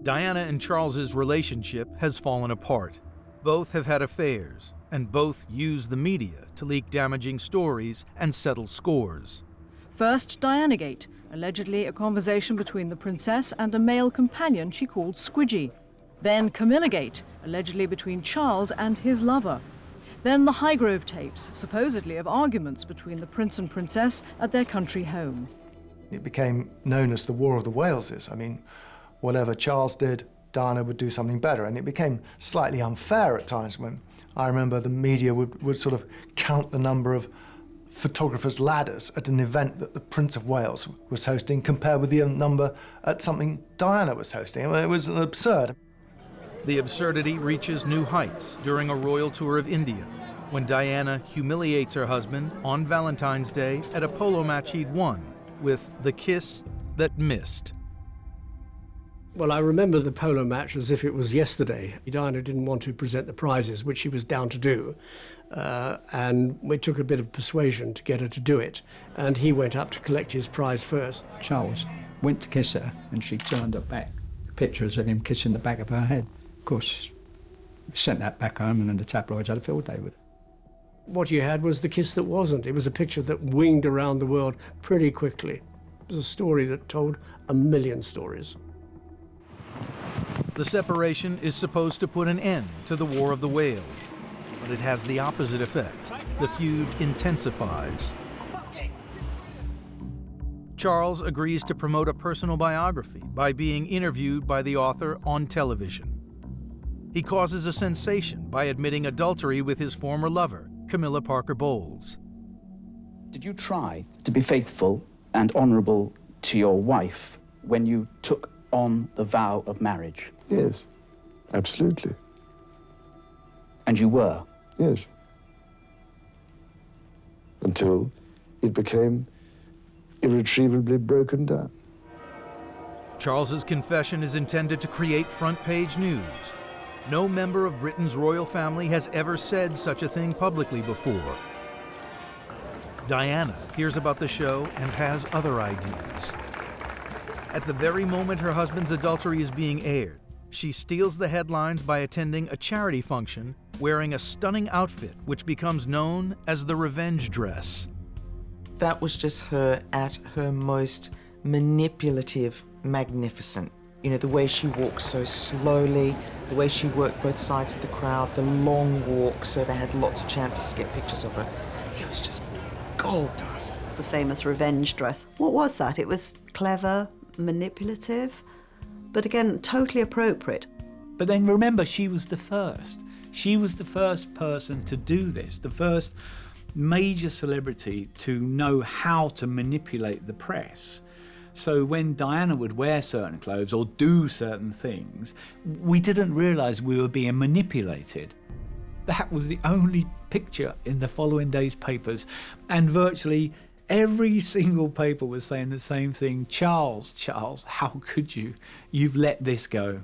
Diana and Charles's relationship has fallen apart. Both have had affairs, and both use the media to leak damaging stories and settle scores. First, Dianagate, allegedly a conversation between the princess and a male companion she called Squidgy. Then Camillagate, allegedly between Charles and his lover. Then the Highgrove tapes, supposedly of arguments between the prince and princess at their country home. It became known as the War of the Waleses. I mean, whatever Charles did, Diana would do something better, and it became slightly unfair at times when I remember the media would sort of count the number of photographers' ladders at an event that the Prince of Wales was hosting compared with the number at something Diana was hosting. I mean, it was absurd. The absurdity reaches new heights during a royal tour of India, when Diana humiliates her husband on Valentine's Day at a polo match he'd won with the kiss that missed. Well, I remember the polo match as if it was yesterday. Diana didn't want to present the prizes, which she was down to do, and it took a bit of persuasion to get her to do it, and he went up to collect his prize first. Charles went to kiss her, and she turned her back. Pictures of him kissing the back of her head. Of course, sent that back home, and then the tabloids had a field day with it. What you had was the kiss that wasn't. It was a picture that winged around the world pretty quickly. It was a story that told a million stories. The separation is supposed to put an end to the War of the Wales, but it has the opposite effect. The feud intensifies. Charles agrees to promote a personal biography by being interviewed by the author on television. He causes a sensation by admitting adultery with his former lover, Camilla Parker Bowles. Did you try to be faithful and honourable to your wife when you took on the vow of marriage? Yes, absolutely. And you were? Yes. Until it became irretrievably broken down. Charles's confession is intended to create front-page news. No member of Britain's royal family has ever said such a thing publicly before. Diana hears about the show and has other ideas. At the very moment her husband's adultery is being aired, she steals the headlines by attending a charity function wearing a stunning outfit which becomes known as the revenge dress. That was just her at her most manipulative, magnificent. You know, the way she walked so slowly, the way she worked both sides of the crowd, the long walk, so they had lots of chances to get pictures of her. It was just gold dust. The famous revenge dress. What was that? It was clever, manipulative, but again, totally appropriate. But then remember, she was the first. She was the first person to do this, the first major celebrity to know how to manipulate the press. So when Diana would wear certain clothes or do certain things, we didn't realise we were being manipulated. That was the only picture in the following day's papers, and virtually every single paper was saying the same thing. Charles, how could you? You've let this go.